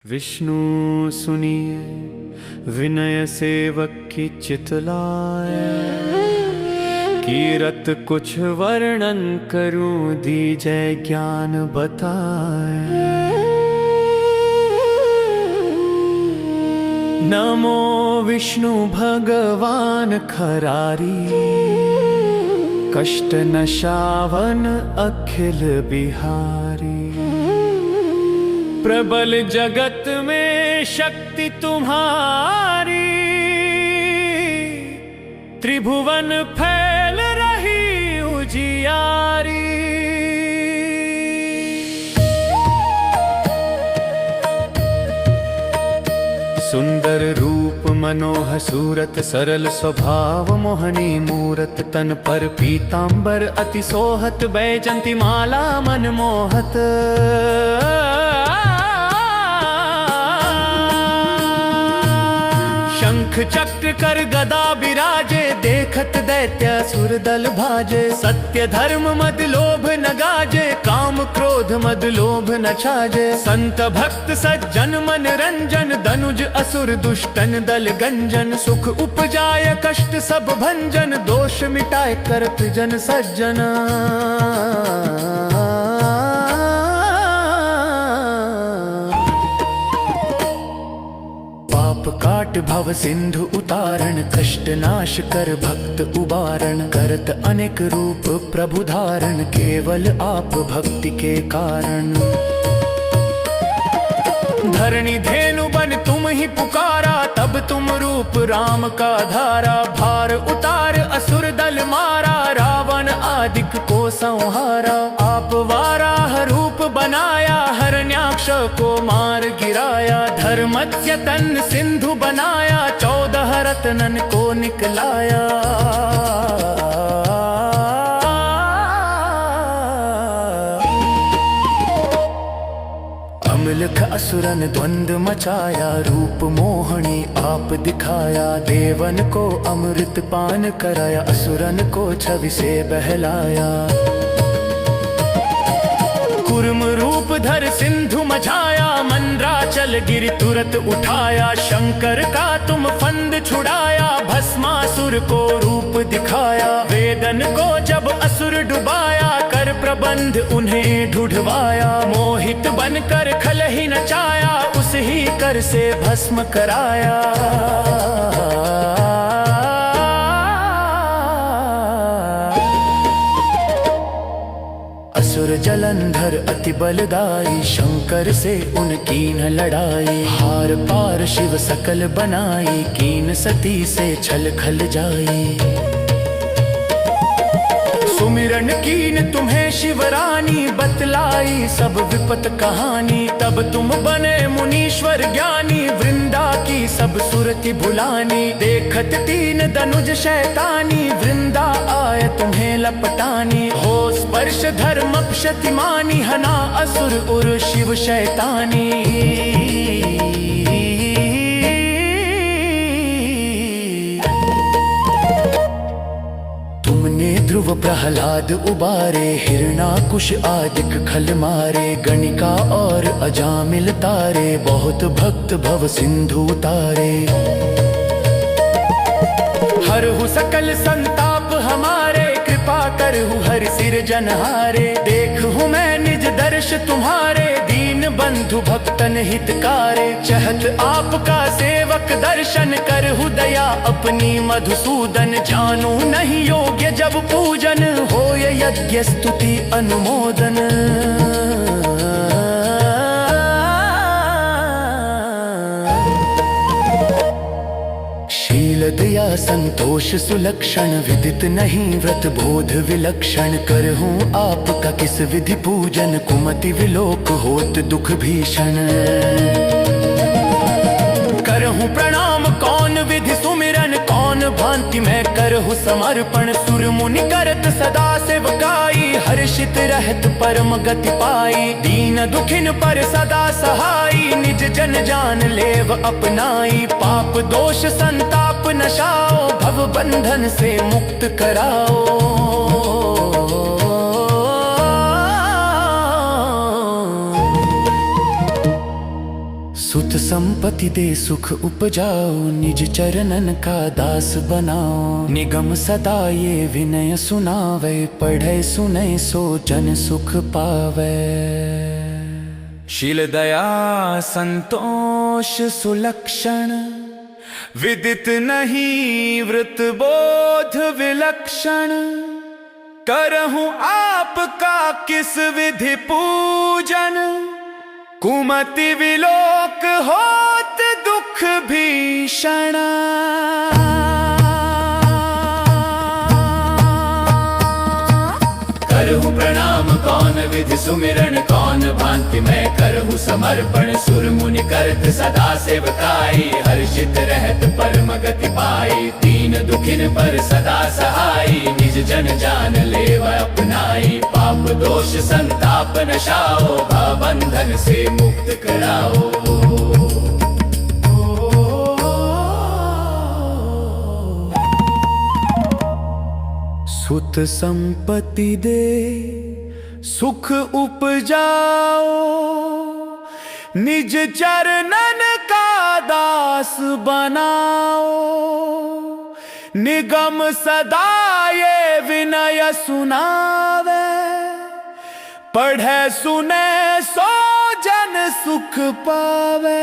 विष्णु सुनिए विनय सेवक की चितलाए, कीरत कुछ वर्णन करूं दीजय ज्ञान बताए। नमो विष्णु भगवान खरारी, कष्ट नशावन अखिल बिहारी। प्रबल जगत में शक्ति तुम्हारी, त्रिभुवन फैल रही उजियारी। सुंदर रूप मनोहर सूरत, सरल स्वभाव मोहनी मूरत। तन पर पीतांबर अति सोहत, बैजंती माला मन मोहत। शंख चक्र कर गदा विराजे, देखत दैत्य असुर दल भाजे। सत्य धर्म मद लोभ न गाजे, काम क्रोध मद लोभ न छाजे। संत भक्त सज्जन मन रंजन, दनुज असुर दुष्टन दल गंजन। सुख उपजाय कष्ट सब भंजन, दोष मिटाए करत जन सज्जन। काट भव सिंधु उतारण, कष्ट नाश कर भक्त उबारण। करत अनेक रूप प्रभु धारण, केवल आप भक्ति के कारण। धरणी धेनु बन तुम ही पुकारा, तब तुम रूप राम का धारा। भार उतार असुर दल मारा, रावण आदिक को संहारा। आप वाराह रूप बनाया, हरण्याक्ष को मार गिराया। धर्मस्य तन सिंधु बनाया, 14 रत्नन को निकलाया। अमलख असुरन द्वंद मचाया, रूप मोहनी आप दिखाया। देवन को अमृत पान कराया, असुरन को छवि से बहलाया। कुर्म रूप धर सिंधु मझाया, मंद्राचल गिर तुरत उठाया। शंकर का तुम फंद छुड़ाया, भस्मासुर को रूप दिखाया। वेदन को जब असुर डुबाया, कर प्रबंध उन्हें ढूढ़वाया। मोहित बनकर खल ही नचाया, उस ही कर से भस्म कराया। असुर जलंधर अति बलदाई, शंकर से उनकी न लड़ाई। हार पार शिव सकल बनाई, कीन सती से छल खल जाई। सुमिरन कीन तुम्हें शिवरानी, बतलाई सब विपत कहानी। तब तुम बने मुनीश्वर ज्ञानी, वृंदा की सब सुरति भुलानी। देखत तीन दनुज शैतानी, वृंदा आए तुम्हें लपटानी। हो स्पर्श धर्म शतिमानी, हना असुर उर शिव शैतानी। ध्रुव प्रहलाद उबारे, हिरणाकुश आदिक खल मारे। गणिका और अजामिल तारे, बहुत भक्त भव सिंधु तारे। हरहु सकल संताप हमारे, कृपा करहु हर सिर जनहारे। देखहु मैं निज दर्श तुम्हारे, दीन बंधु भक्तन हितकारे। चहत आपका सेवक दर्शन, करहु दया अपनी मधुसूदन। जानू नहीं योग्य जब पूजन, होय यज्ञ स्तुति अनुमोदन। शील दया संतोष सुलक्षण, विदित नहीं व्रत बोध विलक्षण। करहूं आपका किस विधि पूजन, कुमति विलोक होत दुख भीषण। करहूं प्रणाम कौन विधि सुमिरन, कौन भांति मैं करहु समर्पण। सुर मुनि करत सदा सेवकाई, हर्षित रहत परम गति पाई। दीन दुखिन पर सदा सहाई, निज जन जान लेव अपनाई। पाप दोष संताप नशाओ, भव बंधन से मुक्त कराओ। सुत संपत्ति दे सुख उपजाओ, निज चरणन का दास बनाओ। निगम सदा ये विनय सुनावे, पढ़े सुने सो जन सुख पावे। शील दया संतोष सुलक्षण, विदित नहीं वृत बोध विलक्षण। करहूं आपका किस विधि पूजन, कुमति विलोक होत दुख भीषण। करहूं प्रणाम कौन विधि सुमिरन, कौन भांति मैं करहूं समर्पण। सुर मुनि करत सदा सेवकाई, हर्षित रहत परम गति पाई। दीन दुखिन पर सदा सहाई, निज जन जान लेव अपनाई। पाप दोष संताप नशाओ, भवबंधन से मुक्त कराओ। सुत संपत्ति दे सुख उपजाओ, निज चरणन का दास बनाओ। निगम सदा ये विनय सुनावे, पढ़े सुने सो जन सुख पावे।